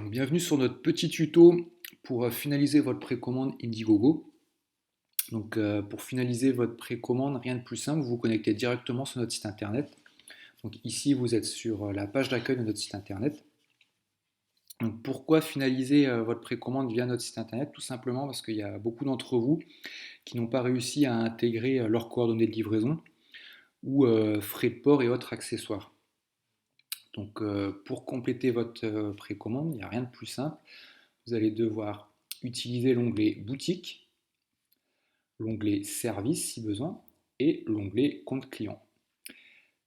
Donc, bienvenue sur notre petit tuto pour finaliser votre précommande Indiegogo. Donc, pour finaliser votre précommande, rien de plus simple, vous vous connectez directement sur notre site internet. Donc ici, vous êtes sur la page d'accueil de notre site internet. Donc, pourquoi finaliser votre précommande via notre site internet? Tout simplement parce qu'il y a beaucoup d'entre vous qui n'ont pas réussi à intégrer leurs coordonnées de livraison ou frais de port et autres accessoires. Donc, pour compléter votre précommande, il n'y a rien de plus simple. Vous allez devoir utiliser l'onglet boutique, l'onglet service si besoin et l'onglet compte client.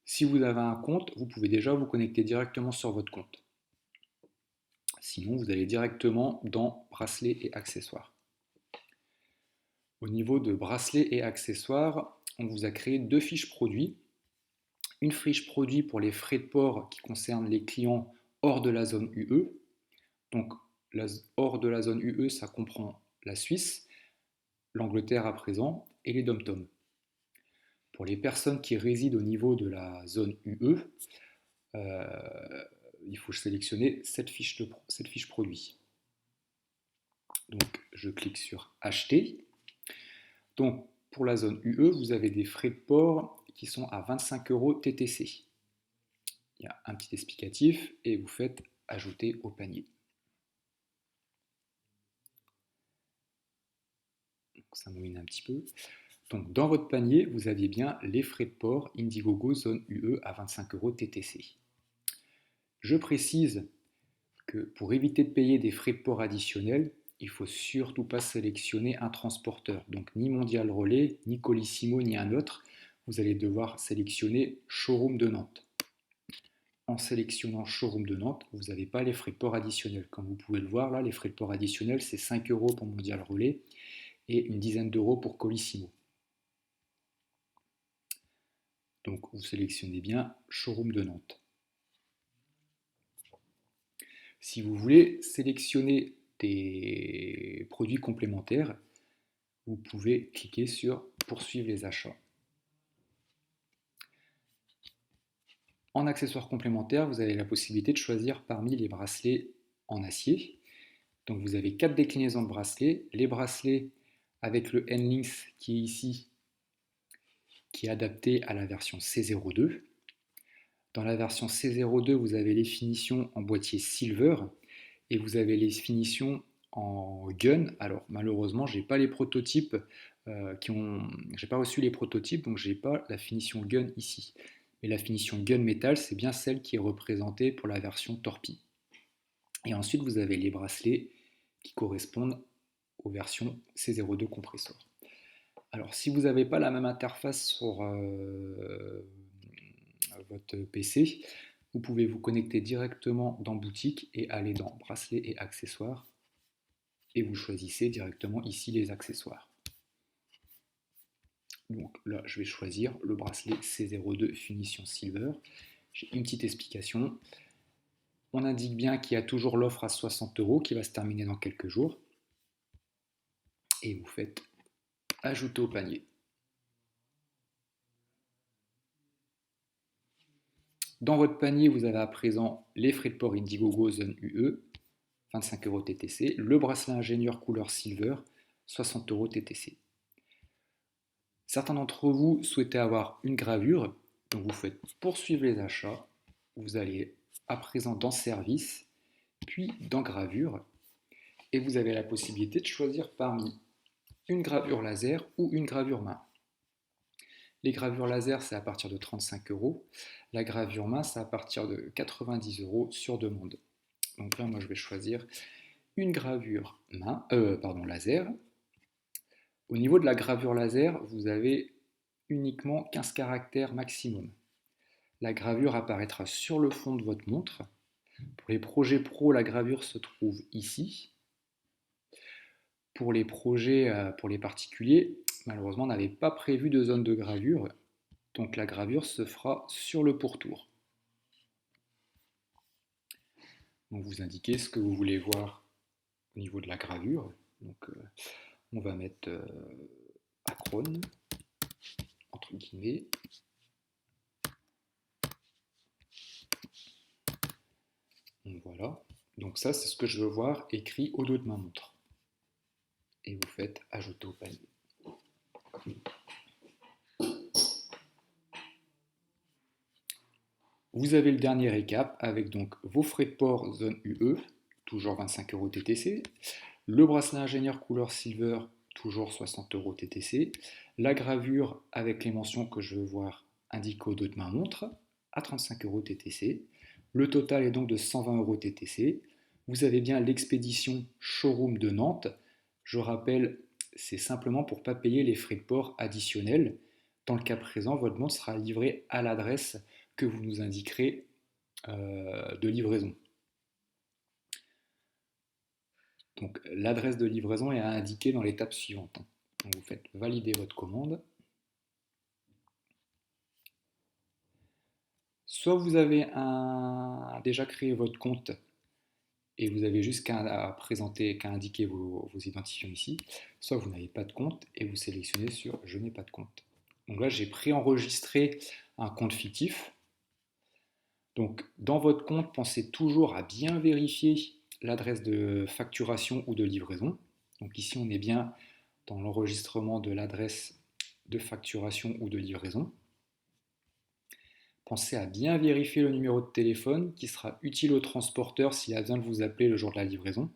Si vous avez un compte, vous pouvez déjà vous connecter directement sur votre compte. Sinon, vous allez directement dans bracelets et accessoires. Au niveau de bracelets et accessoires, on vous a créé deux fiches produits. Une fiche produit pour les frais de port qui concernent les clients hors de la zone UE. Donc, hors de la zone UE, ça comprend la Suisse, l'Angleterre à présent et les DOM-TOM. Pour les personnes qui résident au niveau de la zone UE, il faut sélectionner cette fiche produit. Donc, je clique sur Acheter. Donc, pour la zone UE, vous avez des frais de port qui sont à 25 € TTC. Il y a un petit explicatif et vous faites Ajouter au panier. Donc, ça mouline un petit peu. Donc, dans votre panier, vous aviez bien les frais de port Indiegogo zone UE à 25 € TTC. Je précise que pour éviter de payer des frais de port additionnels, il ne faut surtout pas sélectionner un transporteur. Donc ni Mondial Relais, ni Colissimo, ni un autre. Vous allez devoir sélectionner Showroom de Nantes. En sélectionnant Showroom de Nantes, vous n'avez pas les frais de port additionnels. Comme vous pouvez le voir là, les frais de port additionnels, c'est 5 € pour Mondial Relais et une dizaine d'euros pour Colissimo. Donc vous sélectionnez bien Showroom de Nantes. Si vous voulez sélectionner des produits complémentaires, vous pouvez cliquer sur Poursuivre les achats. En accessoires complémentaires, vous avez la possibilité de choisir parmi les bracelets en acier. Donc vous avez 4 déclinaisons de bracelets. Les bracelets avec le N-Links qui est ici, qui est adapté à la version C02. Dans la version C02, vous avez les finitions en boîtier Silver et vous avez les finitions en gun. Alors malheureusement, j'ai pas les prototypes j'ai pas reçu les prototypes, donc j'ai pas la finition gun ici. Mais la finition gun métal, c'est bien celle qui est représentée pour la version torpille. Et ensuite, vous avez les bracelets qui correspondent aux versions C02 compressor. Alors, si vous n'avez pas la même interface sur votre PC, vous pouvez vous connecter directement dans boutique et aller dans bracelets et accessoires et vous choisissez directement ici les accessoires. Donc là, je vais choisir le bracelet C02 finition silver. J'ai une petite explication. On indique bien qu'il y a toujours l'offre à 60 € qui va se terminer dans quelques jours. Et vous faites ajouter au panier. Dans votre panier, vous avez à présent les frais de port Indiegogo zone UE, 25 € TTC, le bracelet ingénieur couleur silver, 60 € TTC. Certains d'entre vous souhaitaient avoir une gravure, donc vous faites poursuivre les achats, vous allez à présent dans service, puis dans gravure, et vous avez la possibilité de choisir parmi une gravure laser ou une gravure main. Les gravures laser, c'est à partir de 35 €. La gravure main, c'est à partir de 90 € sur demande. Donc là, moi, je vais choisir une gravure laser. Au niveau de la gravure laser, vous avez uniquement 15 caractères maximum. La gravure apparaîtra sur le fond de votre montre. Pour les projets pro, la gravure se trouve ici. Pour les projets pour les particuliers, malheureusement, on n'avait pas prévu de zone de gravure. Donc la gravure se fera sur le pourtour. Donc vous indiquez ce que vous voulez voir au niveau de la gravure. Donc on va mettre acrone, entre guillemets. Donc voilà. Donc ça, c'est ce que je veux voir écrit au dos de ma montre. Et vous faites ajouter au panier. Vous avez le dernier récap avec donc vos frais de port zone UE, toujours 25 euros TTC, le bracelet ingénieur couleur silver, toujours 60 euros TTC, la gravure avec les mentions que je veux voir indiquées au dos de ma montre à 35 euros TTC. Le total est donc de 120 euros TTC. Vous avez bien l'expédition showroom de Nantes. Je rappelle, c'est simplement pour ne pas payer les frais de port additionnels. Dans le cas présent, votre montre sera livrée à l'adresse que vous nous indiquerez de livraison. Donc l'adresse de livraison est à indiquer dans l'étape suivante. Donc, vous faites valider votre commande. Soit vous avez déjà créé votre compte et vous avez juste qu'à présenter, qu'à indiquer vos identifiants ici, soit vous n'avez pas de compte et vous sélectionnez sur je n'ai pas de compte. Donc là j'ai préenregistré un compte fictif. Donc dans votre compte, pensez toujours à bien vérifier l'adresse de facturation ou de livraison. Donc ici on est bien dans l'enregistrement de l'adresse de facturation ou de livraison. Pensez à bien vérifier le numéro de téléphone qui sera utile au transporteur s'il a besoin de vous appeler le jour de la livraison.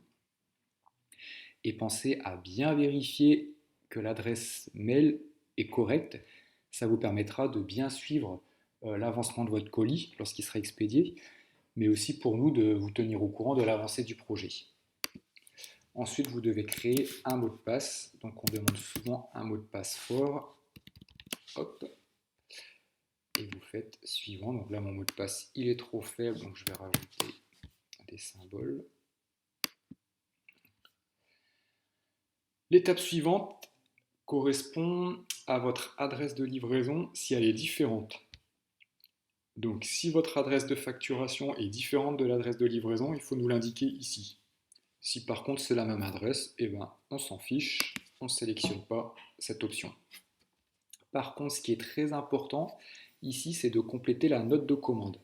Et pensez à bien vérifier que l'adresse mail est correcte. Ça vous permettra de bien suivre l'avancement de votre colis lorsqu'il sera expédié, mais aussi pour nous de vous tenir au courant de l'avancée du projet. Ensuite, vous devez créer un mot de passe. Donc, on demande souvent un mot de passe fort. Hop. Et vous faites suivant. Donc là, mon mot de passe, il est trop faible, donc je vais rajouter des symboles. L'étape suivante correspond à votre adresse de livraison si elle est différente. Donc, si votre adresse de facturation est différente de l'adresse de livraison, il faut nous l'indiquer ici. Si par contre c'est la même adresse, eh ben, on s'en fiche, on ne sélectionne pas cette option. Par contre, ce qui est très important ici, c'est de compléter la note de commande.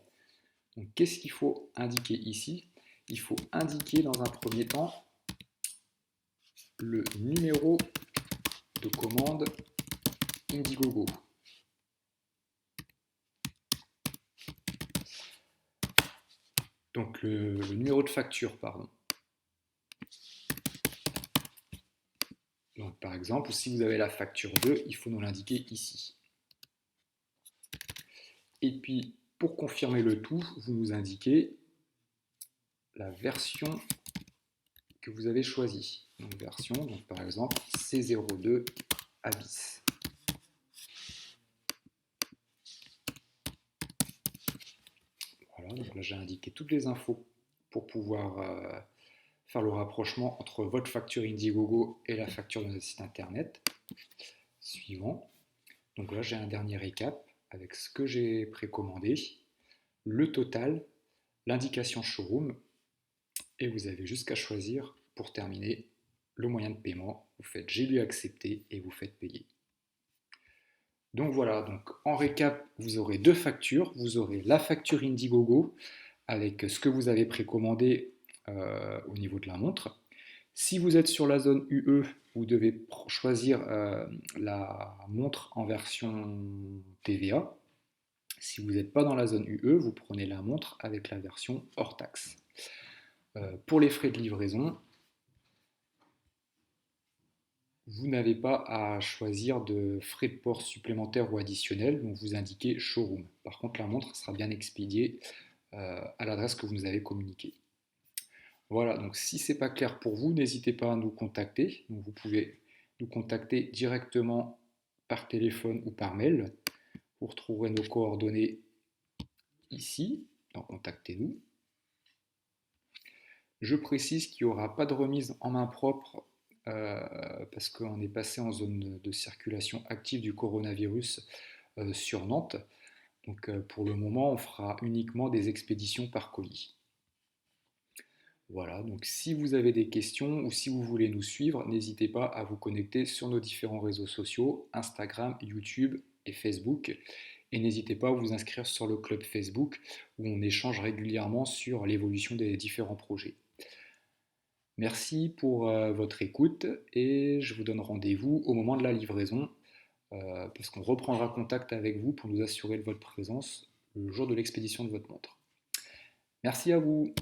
Donc, qu'est-ce qu'il faut indiquer ici? Il faut indiquer dans un premier temps le numéro de commande Indiegogo. Donc le numéro de facture, pardon. Donc par exemple, si vous avez la facture 2, il faut nous l'indiquer ici. Et puis pour confirmer le tout, vous nous indiquez la version que vous avez choisie. Donc version, donc par exemple C02 Abyss. Voilà, donc là j'ai indiqué toutes les infos pour pouvoir faire le rapprochement entre votre facture Indiegogo et la facture de notre site internet. Suivant. Donc là j'ai un dernier récap avec ce que j'ai précommandé, le total, l'indication showroom, et vous avez juste qu'à choisir pour terminer le moyen de paiement. Vous faites j'ai lu accepter et vous faites payer. Donc voilà, donc en récap, vous aurez deux factures. Vous aurez la facture Indiegogo avec ce que vous avez précommandé au niveau de la montre. Si vous êtes sur la zone UE, vous devez choisir la montre en version TVA. Si vous n'êtes pas dans la zone UE, vous prenez la montre avec la version hors taxe. Pour les frais de livraison, vous n'avez pas à choisir de frais de port supplémentaires ou additionnels, donc vous indiquez showroom. Par contre, la montre sera bien expédiée à l'adresse que vous nous avez communiquée. Voilà, donc si ce n'est pas clair pour vous, n'hésitez pas à nous contacter. Donc, vous pouvez nous contacter directement par téléphone ou par mail. Vous retrouverez nos coordonnées ici, dans Contactez-nous. Je précise qu'il n'y aura pas de remise en main propre parce qu'on est passé en zone de circulation active du coronavirus sur Nantes. Donc pour le moment, on fera uniquement des expéditions par colis. Voilà, donc si vous avez des questions ou si vous voulez nous suivre, n'hésitez pas à vous connecter sur nos différents réseaux sociaux, Instagram, YouTube et Facebook. Et n'hésitez pas à vous inscrire sur le club Facebook où on échange régulièrement sur l'évolution des différents projets. Merci pour votre écoute et je vous donne rendez-vous au moment de la livraison parce qu'on reprendra contact avec vous pour nous assurer de votre présence le jour de l'expédition de votre montre. Merci à vous.